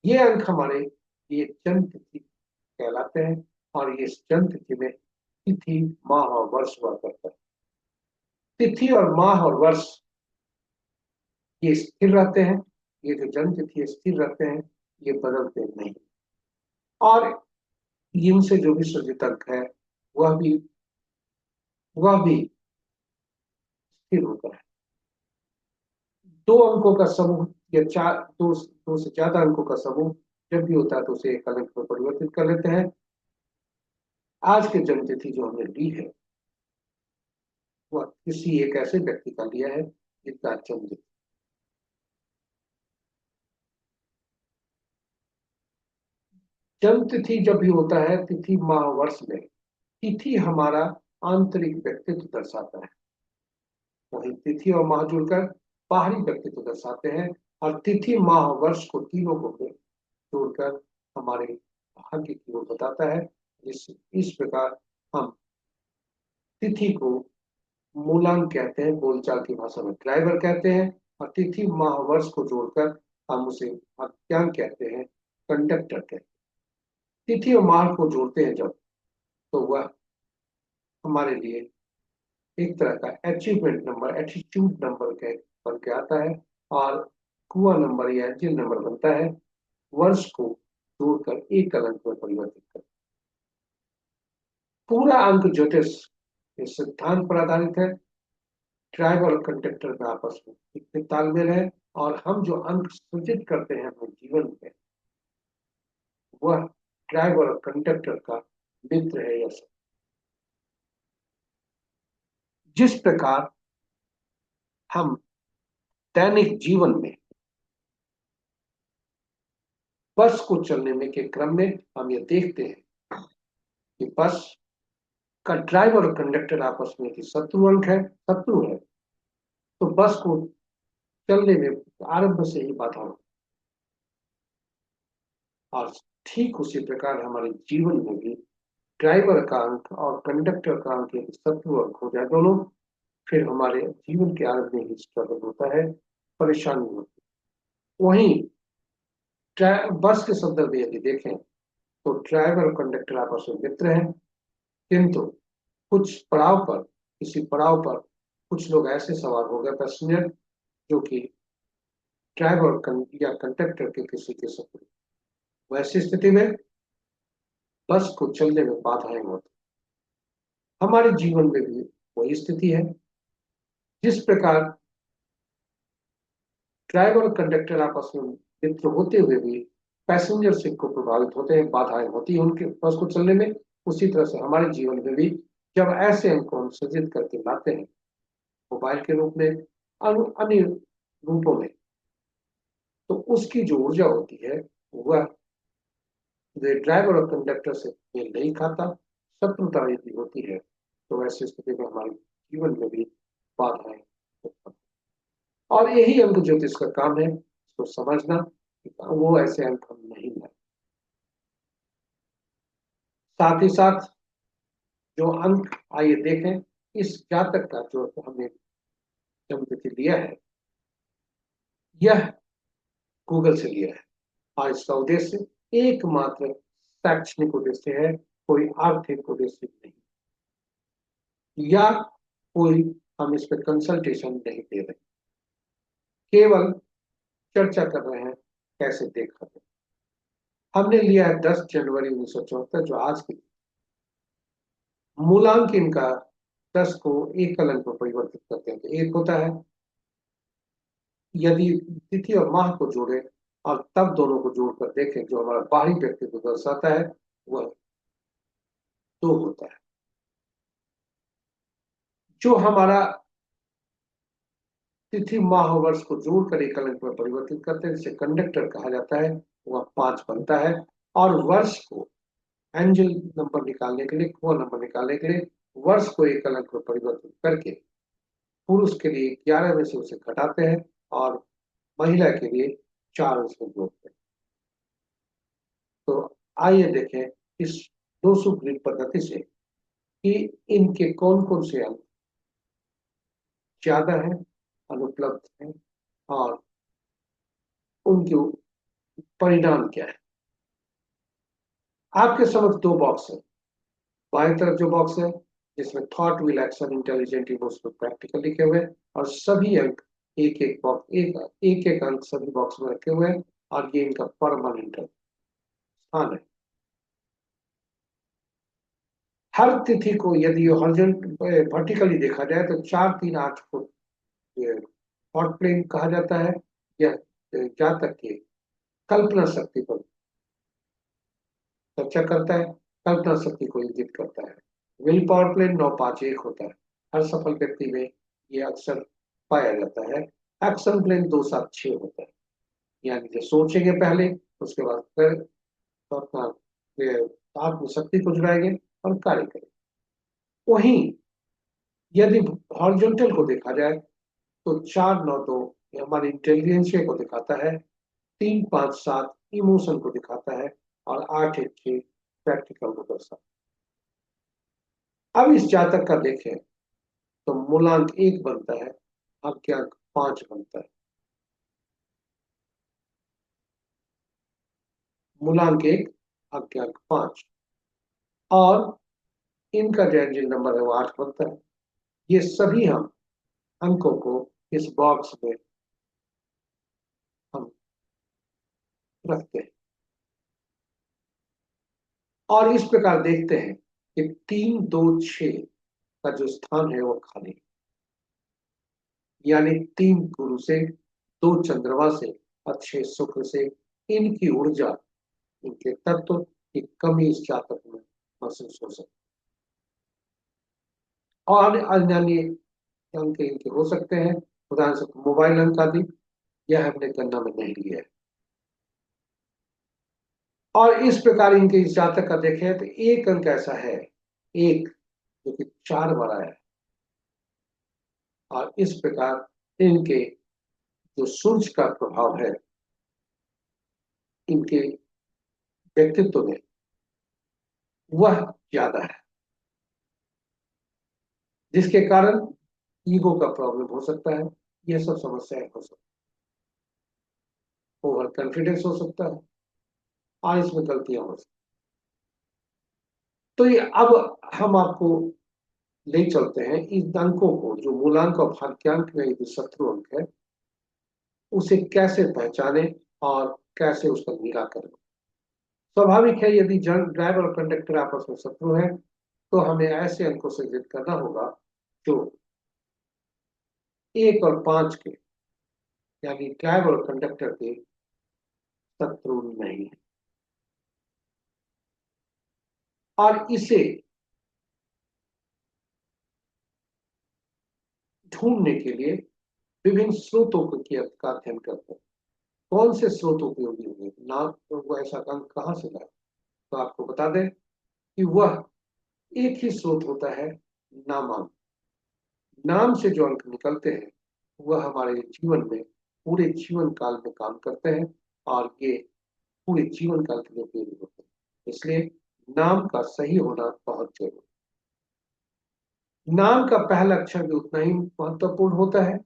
ये अंक हमारे लिए जन्म तिथि कहलाते हैं, और ये जन्म तिथि में तिथि, माह और वर्ष हुआ करता है। तिथि और माह और वर्ष ये स्थिर रहते हैं। ये जो जन्म तिथि स्थिर रहते हैं, ये बदलते नहीं। और इनसे जो भी सृजित अंक है वह भी स्थिर होता है। दो अंकों का समूह या दो से ज्यादा अंकों का समूह जब भी होता है तो उसे एक अंक में परिवर्तित कर लेते हैं। आज की जन्म तिथि जो हमने ली है वह किसी एक ऐसे व्यक्ति का लिया है जिसका जन्म तिथि। जन्म तिथि जब भी होता है तिथि माह वर्ष में, तिथि हमारा आंतरिक व्यक्तित्व दर्शाता है, वही तिथि और माह जुड़कर बाहरी व्यक्तित्व दर्शाते हैं। और तिथि माह वर्ष को तीनों को जोड़कर हमारे भाग्य की ओर बताता है। इस प्रकार हम तिथि को मूलांक कहते हैं, बोलचाल की भाषा में ड्राइवर कहते हैं। और तिथि माह वर्ष को जोड़कर हम उसे अज्ञान कहते हैं, कंडक्टर कहते हैं। तिथि और माह को जोड़ते हैं जब, तो वह हमारे लिए एक तरह का अचीवमेंट नंबर, एटीट्यूड नंबर के बन के आता है। और कुआ नंबर या एंजल नंबर बनता है, वर्ष को जोड़कर एक अंक में परिवर्तित कर। पूरा अंक ज्योतिष इस सिद्धांत पर आधारित है, ड्राइवर और कंडक्टर में आपस में कितने तालमेल है, और हम जो अंक सृजित करते हैं अपने जीवन में वह ड्राइवर और कंडक्टर का मित्र है या सब। जिस प्रकार हम दैनिक जीवन में बस को चलने में के क्रम में हम ये देखते हैं कि बस का ड्राइवर और कंडक्टर आपस में कि शत्रु है, तो बस को चलने में आरंभ से ही बाधा हो। और ठीक उसी प्रकार हमारे जीवन में भी ड्राइवर का अंक और कंडक्टर का अंक यदि शत्रु अंक हो जाए दोनों, फिर हमारे जीवन के आरंभ में ही स्ट्रगल होता है, परेशानी होती है। वहीं बस के संदर्भ में यदि देखें तो ड्राइवर और कंडक्टर आपस में मित्र हैं, किंतु किसी पड़ाव पर कुछ लोग ऐसे सवार हो गए पैसेंजर जो कि ड्राइवर या कंडक्टर के किसी के शत्रु। वैसी स्थिति में बस को चलने में बाधाएं होती। हमारे जीवन में भी वही स्थिति है। जिस प्रकार ड्राइवर और कंडक्टर आपस में मित्र होते हुए भी पैसेंजर से को प्रभावित होते हैं, बाधाएं होती हैं उनके बस को चलने में, उसी तरह से हमारे जीवन में भी जब ऐसे अंक हम सृजित करके लाते हैं, मोबाइल के रूप में, अन्य रूपों में, तो उसकी जो ऊर्जा होती है वह ड्राइवर और कंडक्टर से मेल नहीं खाता, शत्रुता यदि होती है तो ऐसी स्थिति में हमारे जीवन में भी बाधाएं उत्पन्न। और यही अंक ज्योतिष का काम है, इसको समझना कि वो ऐसे अंक हम नहीं लाए। साथ ही साथ जो अंक, आइए देखें इस जातक का जो हमने जन्म तिथि लिया है, यह गूगल से लिया है। और इसका उद्देश्य एकमात्र शैक्षणिक उद्देश्य है, कोई आर्थिक उद्देश्य नहीं, या कोई हम इस पर कंसल्टेशन नहीं दे रहे, केवल चर्चा कर रहे हैं कैसे देखा जाए। हमने लिया है 10 जनवरी 1974, जो आज की मूलांक इनका 10 को एक अंक में परिवर्तित करते हैं तो एक होता है। यदि तिथि और माह को जोड़े और तब दोनों को जोड़कर देखें, जो हमारा बाहरी व्यक्तित्व दर्शाता है वह दो होता है। जो हमारा तिथि माह वर्ष को जोड़कर एक अंक में परिवर्तित करते हैं जिसे कंडक्टर कहा जाता है, वह 5 बनता है। और वर्ष को एंजल नंबर निकालने के लिए, कुआ नंबर निकालने के लिए वर्ष को एक अंक में परिवर्तित करके पुरुष के लिए 11 में से उसे घटाते हैं और महिला के लिए 4 उसमें जोड़ते हैं। तो आइए देखें इस 200 ग्रिड पद्धति से कि इनके कौन कौन से अंक ज्यादा है, अनुपलब्ध है, और उनके परिणाम क्या है। आपके समक्ष 2 बॉक्स है। बाएं तरफ जो बॉक्स है जिसमें thought, will, action, intelligent, emotional, practical लिखे हुए हैं। और सभी अंक एक एक बॉक्स, एक एक अंक सभी बॉक्स में रखे हुए हैं, और ये इनका परमानेंट स्थान है। हर तिथि को यदि वर्टिकली देखा जाए तो 4, 3, 8 को थॉट प्लेन कहा जाता है। यह जातक की कल्पना शक्ति पर चर्चा करता है, कल्पना शक्ति को इंगित करता है। विल पावर प्लेन 9, 5, 1 होता है। हर सफल व्यक्ति में यह अक्सर पाया जाता है। एक्शन प्लेन 2, 7, 6 होता है, यानी जो सोचेंगे पहले, उसके बाद फिर तो अपना आत्मशक्ति को जुटाएंगे और कार्य करेंगे। वहीं यदि हॉरिजॉन्टल को देखा जाए तो 4, 9, 2 ये हमारे इंटेलिजेंस को दिखाता है, 3, 5, 7 इमोशन को दिखाता है, और 8, 1, 6 प्रैक्टिकल को दर्शाता है। अब इस जातक का देखें तो मूलांक 1 बनता है, अंक 5 बनता है। मूलांक 1, अंक 5, और इनका जो एंजिन नंबर है वो 8 बनता है। ये सभी हम अंकों को इस बॉक्स में हम रखते हैं, और इस प्रकार देखते हैं कि 3, 2, 6 का जो स्थान है वो खाली है। यानी 3 गुरु से, 2 चंद्रमा से और 6 शुक्र से इनकी ऊर्जा, इनके तत्व की कमी इस जातक में महसूस हो सकती है। और अन्य अंक इनके हो सकते हैं, उदाहरण से मोबाइल अंक आदि, यह हमने गणना में नहीं लिया है। और इस प्रकार इनके इस जातक का देखें तो एक अंक ऐसा है, एक, जो कि 4 बार आया है। और इस प्रकार इनके जो सूर्य का प्रभाव है इनके व्यक्तित्व में, वह ज्यादा है, जिसके कारण ईगो का प्रॉब्लम हो सकता है। यह सब समस्याएं हो सकती है, ओवर कॉन्फिडेंस हो सकता है, और इसमें गलतियां हो सकती हैं। तो ये अब हम आपको ले चलते हैं इन अंकों को, जो मूलांक और भाग्यांक में जो शत्रु अंक है, उसे कैसे पहचाने और कैसे उसका निराकरण। स्वाभाविक है, यदि ड्राइवर और कंडक्टर आपस में शत्रु है तो हमें ऐसे अंकों से जिद करना होगा जो 1 और 5 के, यानी ड्राइवर और कंडक्टर के शत्रु नहीं है। और इसे ढूंढने के लिए विभिन्न स्रोतों का अध्ययन करते हैं। कौन से स्रोत उपयोगी होंगे, ना तो वो ऐसा अंक कहाँ से लाए। तो आपको बता दें कि वह एक ही स्रोत होता है, नामांक। नाम से जो अंक निकलते हैं वह हमारे जीवन में पूरे जीवन काल में काम करते हैं, और ये पूरे जीवन काल के लिए उपयोगी होते हैं। इसलिए नाम का सही होना बहुत जरूरी है। नाम का पहला अक्षर भी उतना ही महत्वपूर्ण होता है,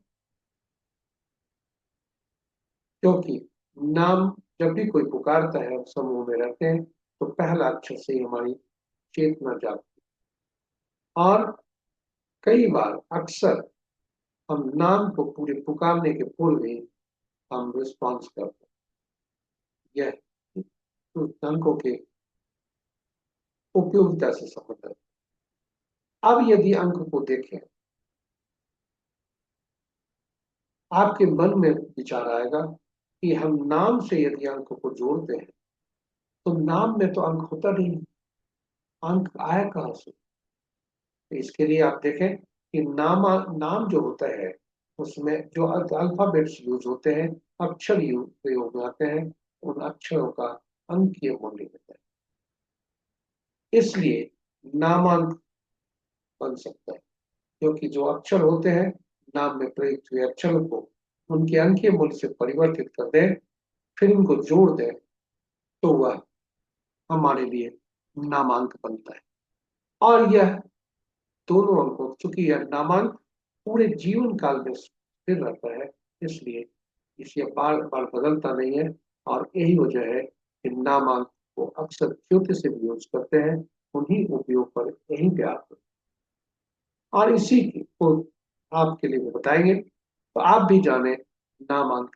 क्योंकि नाम जब भी कोई पुकारता है, समूह में रहते हैं, तो पहला अक्षर से ही हमारी चेतना जागती है। और कई बार अक्सर हम नाम को पूरे पुकारने के पूर्व ही हम रिस्पॉन्स करते हैं। यह उस अंकों के उपयोगिता से संबंधित है। अब यदि अंक को देखें, आपके मन में विचार आएगा कि हम नाम से यदि अंक को जोड़ते हैं तो नाम में तो अंक होता नहीं, अंक आया कहां से। तो इसके लिए आप देखें कि नाम जो होता है उसमें जो अल्फाबेट्स यूज होते हैं, अक्षर यूज प्रयोग में आते हैं, उन अक्षरों का अंकीय मूल्य होता है। इसलिए नामांक बन सकता है, क्योंकि जो अक्षर होते हैं नाम में प्रयुक्त हुए अक्षरों को उनके अंकीय मूल्य से परिवर्तित कर दें, फिर उनको जोड़ दें, तो वह हमारे लिए नामांक बनता है। और यह दोनों अंकों, चूंकि यह नामांक पूरे जीवन काल में स्थिर रहता है, इसलिए इसे बार बार बदलता नहीं है। और यही वजह है कि नामांक को अक्सर ज्योतिष से भी यूज करते हैं, उन्हीं उपयोग पर यही पे आते हैं। और इसी को आपके लिए वो बताएंगे, तो आप भी जाने नामांक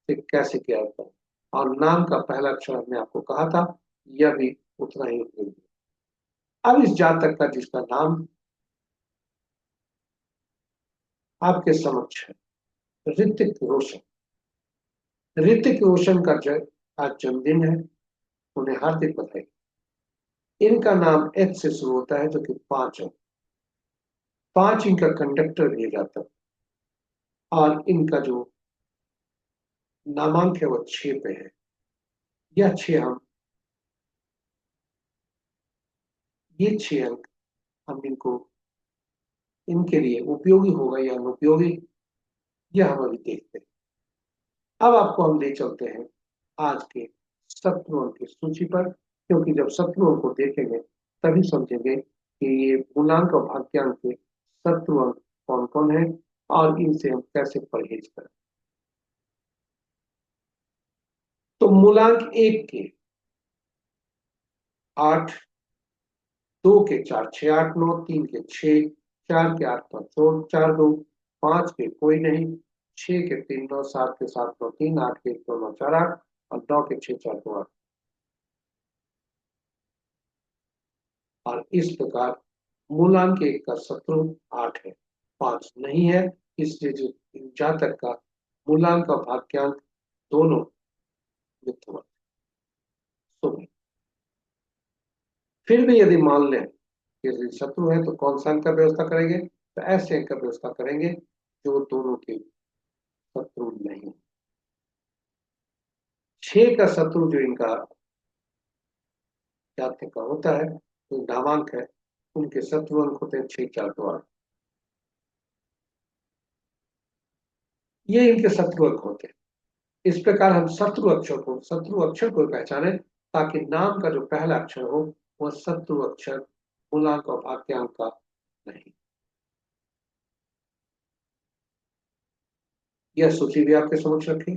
से कैसे किया जाता है। और नाम का पहला अक्षर हमने आपको कहा था, यह भी उतना ही उपयोगी है। अब इस जातक का जिसका नाम आपके समक्ष है, ऋतिक रोशन। ऋतिक रोशन का आज जन्मदिन है, उन्हें हार्दिक बधाई। इनका नाम एच से शुरू होता है, जो कि 5 है। 5 इनका कंडक्टर दिया जाता है। और इनका जो नामांक है वो 6 पे है। यह 6 हम ये 6 अंक हम इनको इनके लिए उपयोगी होगा या अनुपयोगी, यह हम अभी देखते हैं। अब आपको हम ले चलते हैं आज के शत्रुओं की सूची पर, क्योंकि जब शत्रुओं को देखेंगे तभी समझेंगे कि ये पूर्णांक और भाग्यांक के शत्रु अंक कौन कौन है और इनसे हम कैसे परहेज करें। तो मूलांक 1 के 8, 2 के 4, 6, 8, 9, 3 के 6, 4 के 8, 9, 4, 2, 5 के कोई नहीं, 6 के 3, 9, 7 के 7, 9, 3, 8 के 1, 2, 9, 4, 8 और 9 के 6, 4, 2, 8। और इस प्रकार मूलांक 1 का शत्रु 8 है, 5 नहीं है। इसलिए जो जातक का मूलांक और भाग्यांक दोनों मित्रवत शुभ है। फिर भी यदि मान लें कि यदि शत्रु है तो कौन सा अंक का व्यवस्था करेंगे, तो ऐसे अंक का व्यवस्था करेंगे जो दोनों के शत्रु नहीं। 6 का शत्रु जो इनका जातक का होता है, जो नामांक है, उनके शत्रु अंक होते हैं 6, 4, 2, 8। ये इनके शत्रु अंक होते हैं। इस प्रकार हम शत्रु अक्षर को पहचाने, ताकि नाम का जो पहला अक्षर हो वह शत्रु अक्षर मूलांक और भाग्यांक का नहीं। यह सूची भी आपके समक्ष रखी।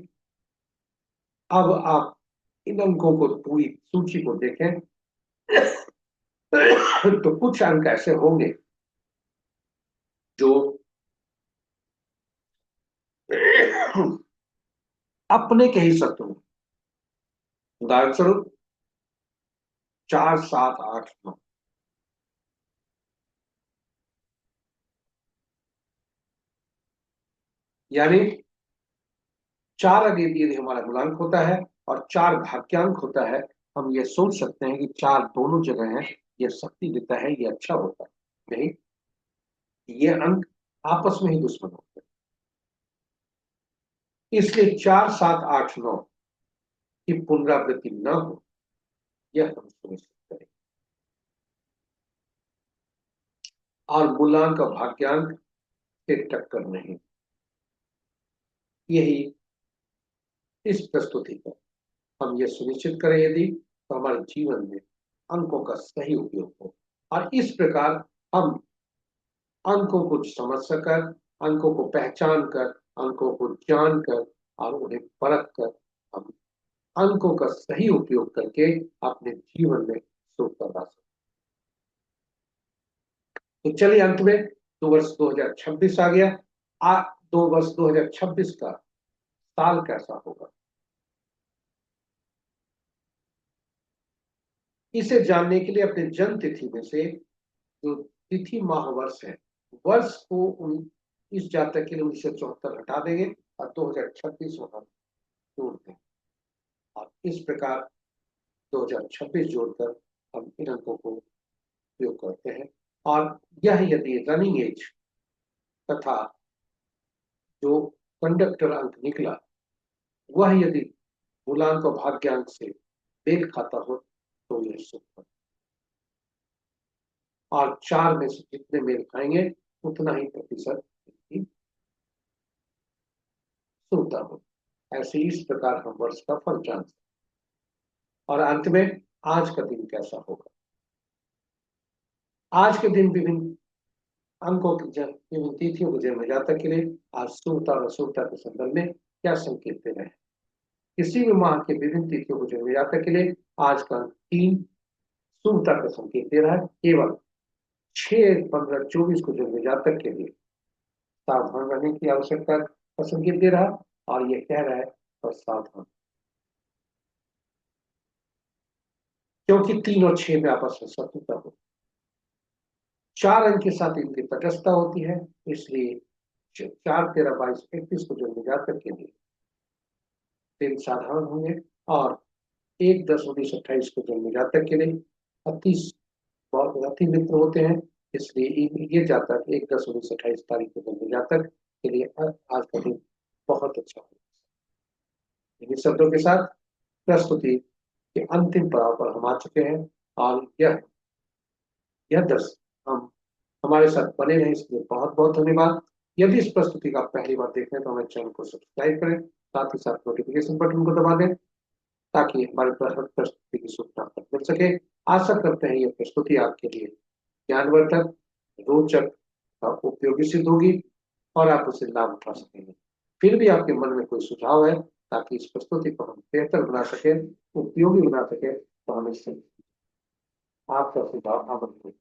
अब आप इन अंकों को पूरी सूची को देखें तो कुछ अंक ऐसे होंगे जो अपने के ही शत्रु हैं। उदाहरण स्वरूप 4, 7, 8, 9। यानी 4 अगर यदि हमारा गुणांक होता है और 4 भाग्यांक होता है, हम ये सोच सकते हैं कि 4 दोनों जगह है, ये शक्ति देता है, ये अच्छा होता है। नहीं, ये अंक आपस में ही दुश्मन होते हैं। इसलिए 4, 7, 8, 9 की पुनरावृत्ति न हो, यह हम सुनिश्चित करें। और मूलांक और भाग्यांक से टक्कर नहीं। यही इस प्रस्तुति पर हम ये सुनिश्चित करें यदि, तो हमारे जीवन में अंकों का सही उपयोग हो। और इस प्रकार हम अंकों को समझ सकर, अंकों को पहचान कर, अंकों को जान कर और उन्हें परख कर हम अंकों का सही उपयोग करके अपने जीवन में सुख ला सकते। तो चलिए अंत में दो वर्ष 2026 आ गया। आ 2 वर्ष 2026 का साल कैसा होगा, इसे जानने के लिए अपने जन्म तिथि में से जो तिथि माह वर्ष है, वर्ष को इस जातक के लिए 1974 हटा देंगे और 2026 वहां जोड़ देंगे। और इस प्रकार 2026 जोड़कर हम इन अंकों को उपयोग करते हैं। और यह यदि रनिंग एज तथा जो कंडक्टर अंक निकला वह यदि मूलांक और भाग्यांक से मेल खाता हो तो यह शुभ है। और 4 में से जितने मेल खाएंगे उतना ही प्रतिशत इसकी शुभता हो। ऐसे इस प्रकार हम वर्ष का फल जान सकते। और अंत में आज का दिन कैसा होगा। आज के दिन विभिन्न अंकों की विभिन्न तिथियों को जन्म जातक के लिए आज शुभता और अशुभता के संदर्भ में क्या संकेत दे रहे हैं। किसी भी माह के विभिन्न तिथियों को जन्म जातक के लिए आज का 3 शुभता का संकेत दे रहा है। केवल 6, 15, 24 को जन्म जातक के लिए सावधान रहने की आवश्यकता का संकेत दे रहा, और ये कह रहा है और सावधान, क्योंकि 3 और 6 में आपस में शत्रुता हो। 4 अंक के साथ इनकी तटस्थता होती है, इसलिए 4, 13, 22, 31 को जन्म जातक के लिए दिन साधारण होंगे, और 1, 10, 19, 28 को जन्म जातक के लिए अति बहुत अति मित्र होते हैं, इसलिए ये जातक 1, 10, 19, 28 तारीख को जन्म जातक के लिए आज का दिन बहुत अच्छा होगा। इन्हीं शब्दों के साथ प्रस्तुति के अंतिम पड़ाव पर हम आ चुके हैं, और यह दर्शन हम हमारे साथ बने रहे, इसलिए बहुत बहुत धन्यवाद। यदि इस प्रस्तुति का आप पहली बार देख रहे हैं तो हमारे चैनल को सब्सक्राइब करें, साथ ही साथ नोटिफिकेशन बटन को दबा दें, ताकि हमारे हर प्रस्तुति की सूचना आपको मिल सके। आशा करते हैं यह प्रस्तुति आपके लिए ज्ञानवर्धक, रोचक और उपयोगी सिद्ध होगी, और आप उसे लाभ उठा सकेंगे। फिर भी आपके मन में कोई सुझाव है, ताकि इस प्रस्तुति को हम बेहतर बना सके, उपयोगी बना सके, तो हम इससे आपका सुझाव आमंत्रित।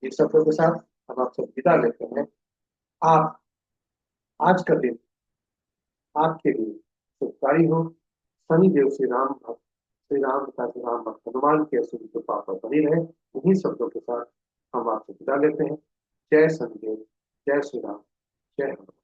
इस शब्दों के साथ हम आपसे विदा लेते हैं। आप आज का दिन आपके लिए सुखकारी हो। शनिदेव श्री राम तथा श्री राम भक्त हनुमान के ऐसी कृपा पर बनी रहे। इन्हीं शब्दों के साथ हम आपसे विदा लेते हैं। जय शनिदेव, जय श्री राम, जय हनुमान।